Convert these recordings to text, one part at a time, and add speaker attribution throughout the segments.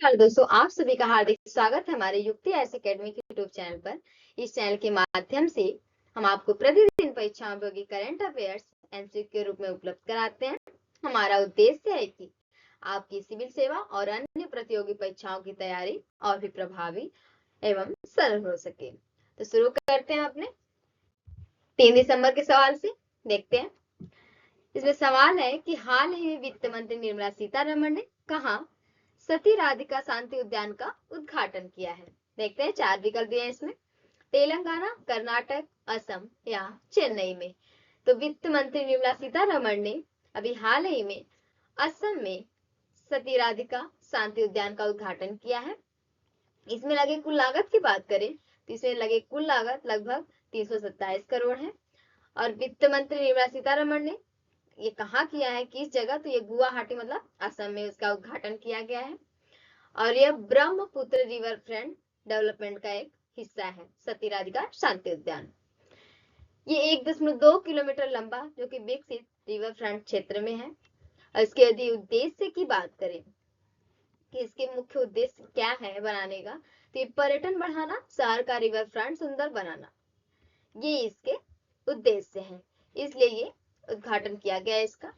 Speaker 1: नमस्कार दोस्तों, आप सभी का हार्दिक स्वागत है हमारे युक्ति एस एकेडमी के यूट्यूब चैनल पर। इस चैनल के माध्यम से हम आपको प्रतिदिन परीक्षाओं योग्य करंट अफेयर्स एमसीक्यू के रूप में उपलब्ध कराते हैं। हमारा उद्देश्य है कि आपकी सिविल सेवा और अन्य प्रतियोगी परीक्षाओं की तैयारी और भी प्रभावी एवं सरल हो सके। तो शुरू करते हैं अपने 3 दिसंबर के सवाल से। देखते हैं, इसमें सवाल है कि हाल ही में वित्त मंत्री निर्मला सीतारमण ने कहा सती राधिका शांति उद्यान का उद्घाटन किया है। देखते हैं, 4 विकल्प दिए हैं इसमें। तेलंगाना, कर्नाटक, असम या चेन्नई में। तो वित्त मंत्री निर्मला सीतारमण ने अभी हाल ही में असम में सती राधिका शांति उद्यान का उद्घाटन किया है। इसमें लगे कुल लागत की बात करें तो इसमें लगे कुल लागत लगभग 327 करोड़ है। और वित्त मंत्री निर्मला सीतारमण ने ये कहा किया है कि इस जगह, तो ये गुवाहाटी मतलब असम में उसका उद्घाटन किया गया है। और यह ब्रह्मपुत्र रिवर फ्रंट डेवलपमेंट का एक हिस्सा है, सती राधिका शांति उद्यान। ये 1.2 किलोमीटर लंबा जो कि विकसित रिवर फ्रंट क्षेत्र में है। और इसके यदि उद्देश्य की बात करें कि इसके मुख्य उद्देश्य क्या है बनाने का, तो ये पर्यटन बढ़ाना, शहर का रिवर फ्रंट सुंदर बनाना, ये इसके उद्देश्य है, इसलिए ये उद्घाटन किया गया है इसका।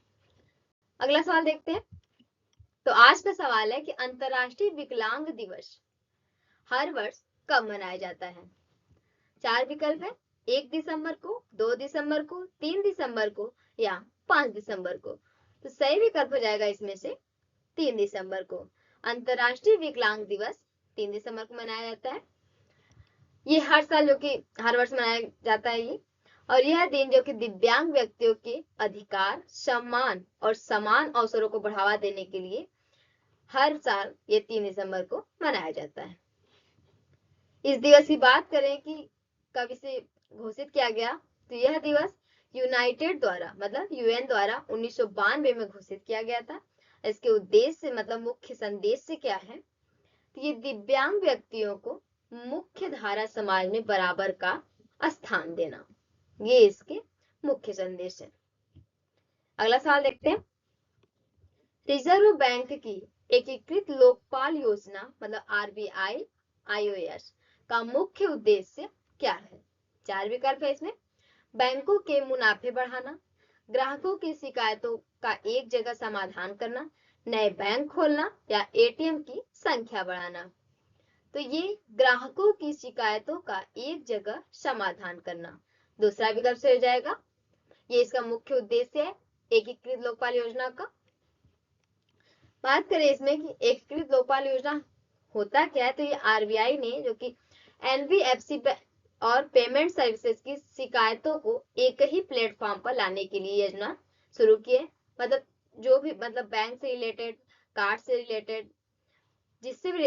Speaker 1: अगला सवाल देखते हैं। तो आज का सवाल है कि अंतरराष्ट्रीय विकलांग दिवस हर वर्ष कब मनाया जाता है। 4 विकल्प है, 1 दिसंबर को, 2 दिसंबर को, 3 दिसंबर को या 5 दिसंबर को। तो सही विकल्प हो जाएगा इसमें से 3 दिसंबर को। अंतरराष्ट्रीय विकलांग दिवस 3 दिसंबर को मनाया जाता है। ये हर साल जो कि हर वर्ष मनाया जाता है ये। और यह दिन जो कि दिव्यांग व्यक्तियों के अधिकार, सम्मान और समान अवसरों को बढ़ावा देने के लिए हर साल ये 3 दिसंबर को मनाया जाता है। इस दिवस की बात करें कि कब इसे घोषित किया गया, तो यह दिवस यूनाइटेड द्वारा मतलब यूएन द्वारा 1992 में घोषित किया गया था। इसके उद्देश्य मतलब मुख्य संदेश क्या है, तो ये दिव्यांग व्यक्तियों को मुख्य धारा समाज में बराबर का स्थान देना, ये इसके मुख्य संदेश है। अगला सवाल देखते हैं। रिजर्व बैंक की एकीकृत लोकपाल योजना मतलब आरबीआई आईओएस का मुख्य उद्देश्य क्या है। 4 विकल्प है इसमें। बैंकों के मुनाफे बढ़ाना, ग्राहकों की शिकायतों का एक जगह समाधान करना, नए बैंक खोलना या एटीएम की संख्या बढ़ाना। तो ये ग्राहकों की शिकायतों का एक जगह समाधान करना दूसरा विकल्प से हो जाएगा। ये इसका मुख्य उद्देश्य है एकीकृत लोकपाल योजना का। बात करें इसमें कि एकीकृत लोकपाल योजना होता क्या है, तो ये आरबीआई ने जो कि एनबीएफसी और पेमेंट सर्विसेज की शिकायतों को एक ही प्लेटफॉर्म पर लाने के लिए योजना शुरू की है। मतलब जो भी मतलब बैंक से रिलेटेड, कार्ड से रिलेटेड, जिससे भी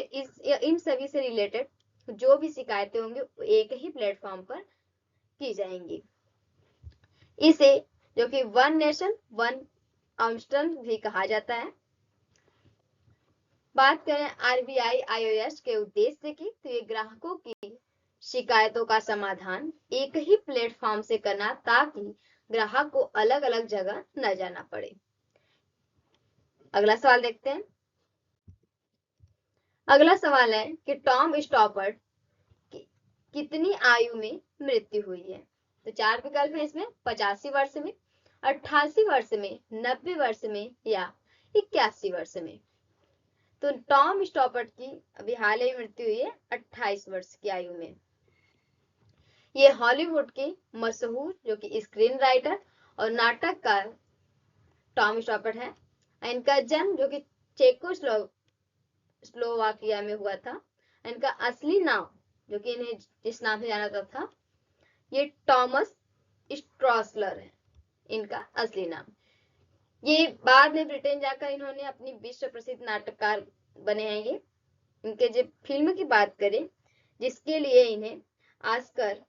Speaker 1: इन सभी से रिलेटेड जो भी शिकायतें होंगी एक ही प्लेटफॉर्म पर की जाएंगी। इसे जो कि वन नेशन वन आर्मस्ट्रांग भी कहा जाता है। बात करें आरबीआई आईओएस के उद्देश्य की, तो ये ग्राहकों की शिकायतों का समाधान एक ही प्लेटफॉर्म से करना ताकि ग्राहक को अलग अलग जगह न जाना पड़े। अगला सवाल देखते हैं। अगला सवाल है कि टॉम स्टॉपर्ट की कितनी आयु में मृत्यु हुई है। तो 4 विकल्प है इसमें। 85 वर्ष में, 88 वर्ष में, 90 वर्ष में या 81 वर्ष में। तो टॉम स्टॉपर्ट की अभी हाल ही मृत्यु हुई है 28 वर्ष की आयु में। ये हॉलीवुड के मशहूर जो कि स्क्रीन राइटर और नाटककार टॉम स्टॉपर्ट है। इनका जन्म जो कि चेकोस्लोवाकिया में हुआ था। इनका असली नाम जो कि इन्हें जिस नाम से जाना जाता था, ये टॉमस स्ट्रॉसलर है इनका असली नाम। ये बाद में ब्रिटेन जाकर इन्होंने अपनी विश्व प्रसिद्ध नाटककार बने हैं ये। इनके जब फिल्म की बात करें जिसके लिए इन्हें ऑस्कर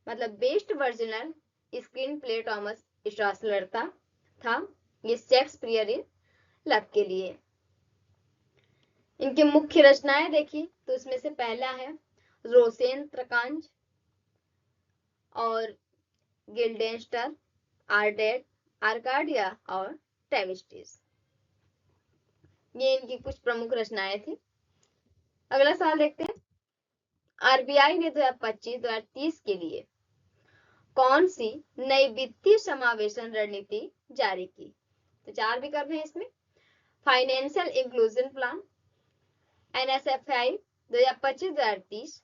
Speaker 1: मतलब best original screenplay Thomas स्ट्रॉसलर था ये शेक्सपियर इन लव के लिए। इनकी मुख्य रचनाएं देखिए तो इसमें से पहला है रोसेंत्रकांज और गिल्डेंस्टर, आर्डेट, आर्काडिया और ट्रेविस्टिस। ये इनकी कुछ प्रमुख रचनाएं थी। अगला सवाल देखते हैं, आरबीआई ने 2025-2030 के लिए कौन सी नई वित्तीय समावेशन रणनीति जारी की? तो 4 विकल्प हैं इसमें, financial inclusion plan, NSFI 2025-2030,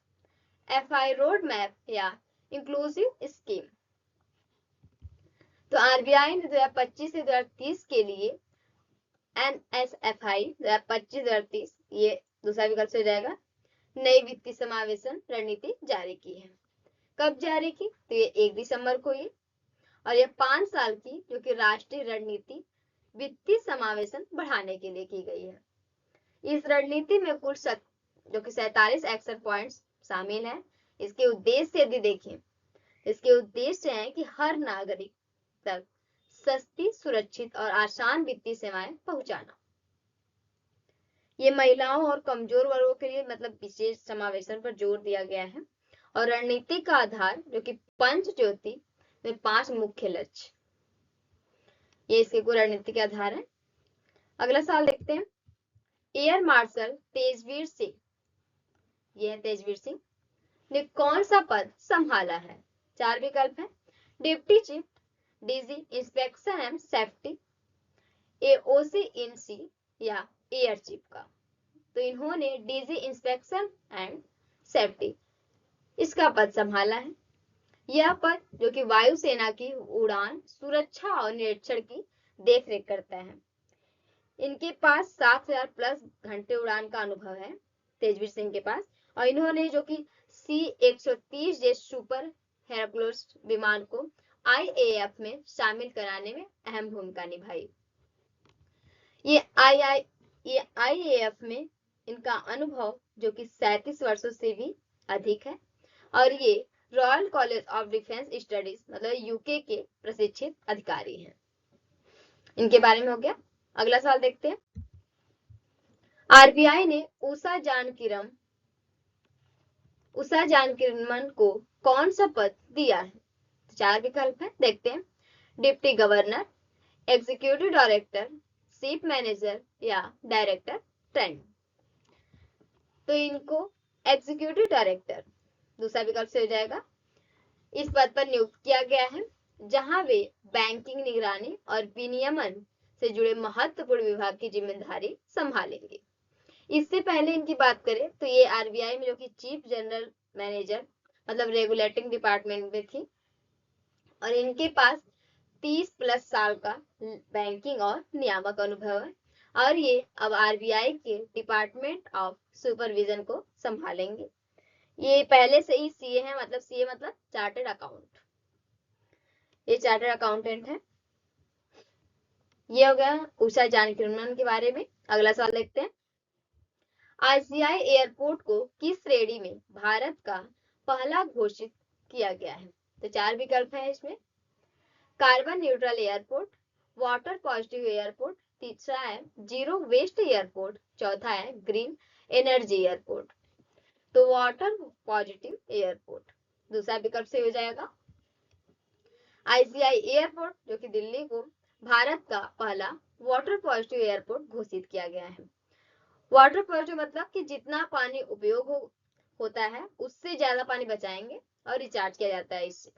Speaker 1: FI road map या इंक्लूसिव स्कीम। तो आरबीआई ने 2025 से 2030 के लिए एनएसएफआई 2025-2030, ये दूसरा विकल्प से हो जाएगा, नई वित्तीय समावेशन रणनीति जारी की है। कब जारी की? तो ये 1 दिसंबर को ये, और ये 5 साल की जो कि राष्ट्रीय रणनीति वित्तीय समावेशन बढ़ाने के लिए की गई है। इस रणनीति में कुल जो कि 47 एक्शन पॉइंट्स शामिल हैं। इसके उद्देश्य यदि देखें, इसके उद्देश्य है कि हर नागरिक तक सस्ती, सुरक्षित और आसान वित्तीय सेवाएं पहुंचाना। ये महिलाओं और कमजोर वर्गों के लिए मतलब विशेष समावेशन पर जोर दिया गया है। और रणनीति का आधार जो कि पंच ज्योति में 5 मुख्य लक्ष्य, ये इसके कुल रणनीति के आधार है। अगला सवाल देखते हैं, एयर मार्शल तेजवीर सिंह, ये है तेजवीर सिंह, ने कौन सा पद संभाला है? 4 विकल्प है, deputy chief, DG inspection and safety, AOC in C या एयर चीफ का। तो इन्होंने डीजी इंस्पेक्शन एंड सेफ्टी इसका पद संभाला है। यह पद जो कि वायुसेना की उड़ान सुरक्षा और निरीक्षण की देखरेख करता है। इनके पास 7000 प्लस घंटे उड़ान का अनुभव है तेजवीर सिंह के पास, और इन्होंने जो कि C-130 जे सुपर हेरक्युलस विमान को IAF में शामिल कराने में अहम भूमिका निभाई। ये IAF में इनका अनुभव जो कि 37 वर्षों से भी अधिक है, और ये royal college of defence studies मतलब यूके के प्रशिक्षित अधिकारी हैं। इनके बारे में हो गया। अगला सवाल देखते हैं, आरबीआई ने उषा जानकीरमन को कौन सा पद दिया है? 4 विकल्प है, देखते हैं, deputy governor, executive director, chief manager या डायरेक्टर ट्रेंड। तो इनको एग्जीक्यूटिव डायरेक्टर दूसरा विकल्प से हो जाएगा, इस पद पर नियुक्त किया गया है, जहां वे बैंकिंग निगरानी और विनियमन से जुड़े महत्वपूर्ण विभाग की जिम्मेदारी संभालेंगे। इससे पहले इनकी बात करें तो ये आरबीआई में जो कि चीफ जनरल मैनेजर मतलब रेगुलेटिंग डिपार्टमेंट में थी, और इनके पास 30 प्लस साल का बैंकिंग और नियामक अनुभव है, और ये अब आरबीआई के डिपार्टमेंट ऑफ सुपरविजन को संभालेंगे। ये पहले से ही सीए है, मतलब सीए मतलब चार्टर्ड अकाउंट, ये चार्टर्ड अकाउंटेंट है। ये हो गया उषा जानकीरमन के बारे में। अगला सवाल देखते हैं, आईजीआई एयरपोर्ट को किस श्रेणी में भारत का पहला घोषित किया गया है? तो 4 विकल्प है इसमें, carbon neutral airport, water positive airport, तीसरा है जीरो वेस्ट एयरपोर्ट, चौथा है ग्रीन एनर्जी एयरपोर्ट। तो वाटर पॉजिटिव एयरपोर्ट दूसरा विकल्प से हो जाएगा। आईजीआई एयरपोर्ट जो कि दिल्ली को भारत का पहला वाटर पॉजिटिव एयरपोर्ट घोषित किया गया है। वाटर पॉजिटिव मतलब कि जितना पानी उपयोग होता है उससे ज्यादा पानी बचाएंगे और रिचार्ज किया जाता है इससे।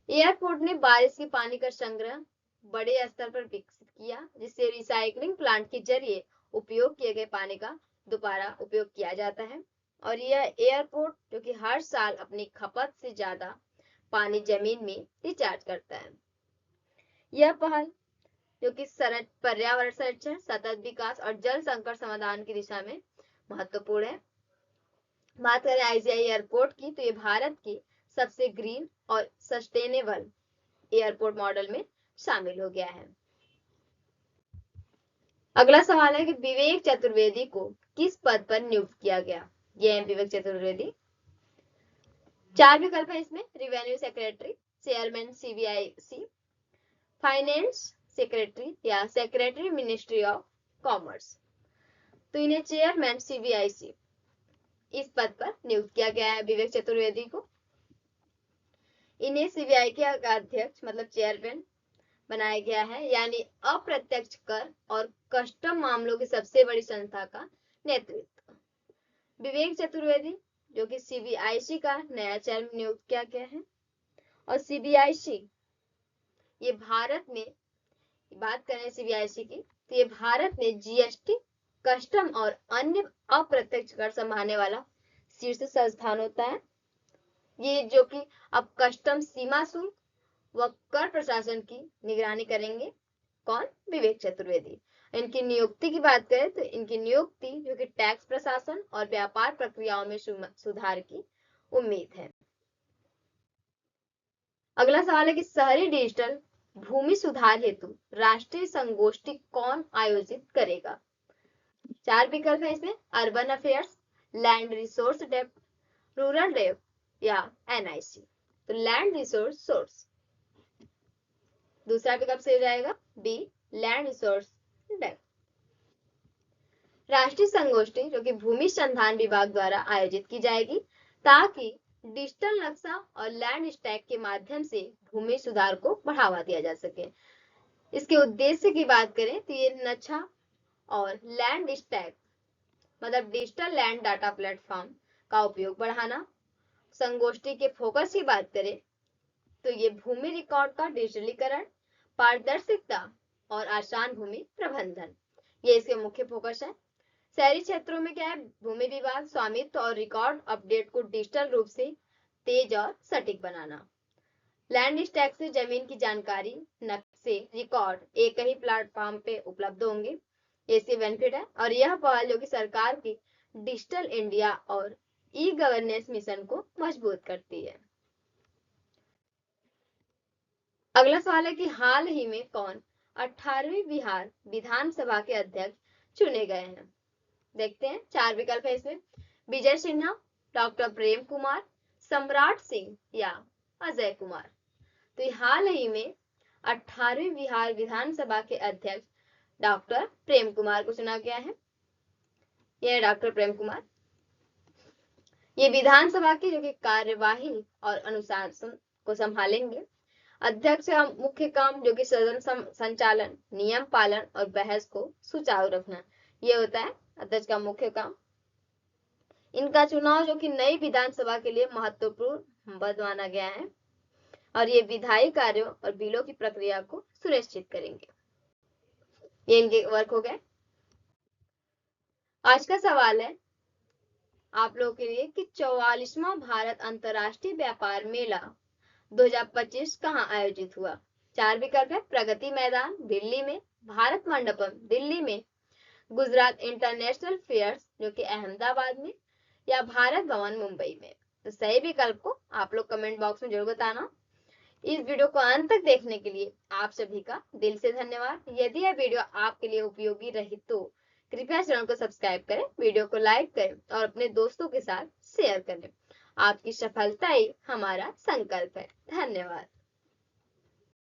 Speaker 1: एयरपोर्ट ने बारिश के पानी का संग्रह बड़े स्तर पर विकसित किया, जिससे रिसाइकलिंग प्लांट के जरिए उपयोग किए गए पानी का दोबारा उपयोग किया जाता है। और यह एयरपोर्ट जो कि हर साल अपनी खपत से ज्यादा पानी जमीन में रिचार्ज करता है। यह पहल जो कि पर्यावरण संरक्षण, सतत विकास और जल संकट समाधान की दिशा में महत्वपूर्ण है। बात करें आईजीआई एयरपोर्ट की, तो ये भारत के सबसे ग्रीन और सस्टेनेबल एयरपोर्ट मॉडल में शामिल हो गया है। अगला सवाल है कि विवेक चतुर्वेदी को किस पद पर नियुक्त किया गया? ये है विवेक चतुर्वेदी। 4 विकल्प है इसमें, revenue secretary, chairman CBIC, finance secretary या सेक्रेटरी मिनिस्ट्री ऑफ कॉमर्स। तो इन्हें चेयरमैन सीबीआईसी इस पद पर नियुक्त किया गया है विवेक चतुर्वेदी को। इन्हें सीबीआई के अध्यक्ष मतलब चेयरमैन बनाया गया है, यानी अप्रत्यक्ष कर और कस्टम मामलों की सबसे बड़ी संस्था का नेतृत्व। विवेक चतुर्वेदी जो कि सीबीआईसी का नया चेयरमैन नियुक्त किया गया है। और सीबीआईसी ये भारत में, बात करें सीबीआईसी की, तो ये भारत में जीएसटी, कस्टम और अन्य अप्रत्यक्ष कर संभालने वाला शीर्ष संस्थान होता है। ये जो कि अब कस्टम, सीमा शुल्क व कर प्रशासन की निगरानी करेंगे। कौन? विवेक चतुर्वेदी। इनकी नियुक्ति की बात करें तो इनकी नियुक्ति जो कि टैक्स प्रशासन और व्यापार प्रक्रियाओं में सुधार की उम्मीद है। अगला सवाल है कि शहरी डिजिटल भूमि सुधार हेतु राष्ट्रीय संगोष्ठी कौन आयोजित करेगा? 4 विकल्प है इसमें, urban affairs, land resource develop, rural dev या एनआईसी। तो लैंड रिसोर्स सोर्स, दूसरा विकल्प सही जाएगा बी, लैंड रिसोर्स डेव। राष्ट्रीय संगोष्ठी जो कि भूमि संधान विभाग द्वारा आयोजित की जाएगी ताकि डिजिटल नक्शा और लैंड स्टैक के माध्यम से भूमि सुधार को बढ़ावा दिया जा सके। इसके उद्देश्य की बात करें तो ये नक्शा और लैंड स्टैक मतलब डिजिटल लैंड डाटा प्लेटफॉर्म का उपयोग बढ़ाना। संगोष्ठी के फोकस की बात करें तो ये भूमि रिकॉर्ड का डिजिटलीकरण, पारदर्शिता और आसान भूमि प्रबंधन, ये इसके मुख्य फोकस है। शहरी क्षेत्रों में क्या है, भूमि विवाद, स्वामित्व और रिकॉर्ड अपडेट को डिजिटल रूप से तेज और सटीक बनाना। लैंड स्टैक से जमीन की जानकारी, नक्शे, रिकॉर्ड एक ही प्लेटफॉर्म पे उपलब्ध होंगे, इसके बेनिफिट है। और यह पहल जो कि सरकार की डिजिटल इंडिया और ई गवर्नेंस मिशन को मजबूत करती है। अगला सवाल है कि हाल ही में कौन 18वीं बिहार विधानसभा के अध्यक्ष चुने गए हैं? देखते हैं, 4 विकल्प है इसमें, विजय सिन्हा, डॉक्टर प्रेम कुमार, सम्राट सिंह या अजय कुमार। तो हाल ही में 18वीं बिहार विधानसभा के अध्यक्ष डॉक्टर प्रेम कुमार को चुना गया है। यह डॉक्टर प्रेम कुमार, ये विधानसभा की जो कि कार्यवाही और अनुशासन को संभालेंगे। अध्यक्ष का मुख्य काम जो कि सदन संचालन, नियम पालन और बहस को सुचारू रखना, ये होता है अध्यक्ष का मुख्य काम। इनका चुनाव जो कि नई विधानसभा के लिए महत्वपूर्ण माना गया है और ये विधायी कार्यों और बिलों की प्रक्रिया को सुनिश्चित करेंगे। ये इनके वर्क हो गए। आज का सवाल है आप लोगों के लिए कि 44वां भारत अंतर्राष्ट्रीय व्यापार मेला 2025 कहाँ आयोजित हुआ? 4 विकल्प है, प्रगति मैदान दिल्ली में, भारत मंडपम दिल्ली में, गुजरात इंटरनेशनल फेयर्स जो कि अहमदाबाद में, या भारत भवन मुंबई में। तो सही विकल्प को आप लोग कमेंट बॉक्स में जरूर बताना। इस वीडियो को अंत तक देखने के लिए आप सभी का दिल से धन्यवाद। यदि यह वीडियो आपके लिए उपयोगी रही तो कृपया चैनल को सब्सक्राइब करें, वीडियो को लाइक करें और अपने दोस्तों के साथ शेयर करें। आपकी सफलता ही हमारा संकल्प है। धन्यवाद।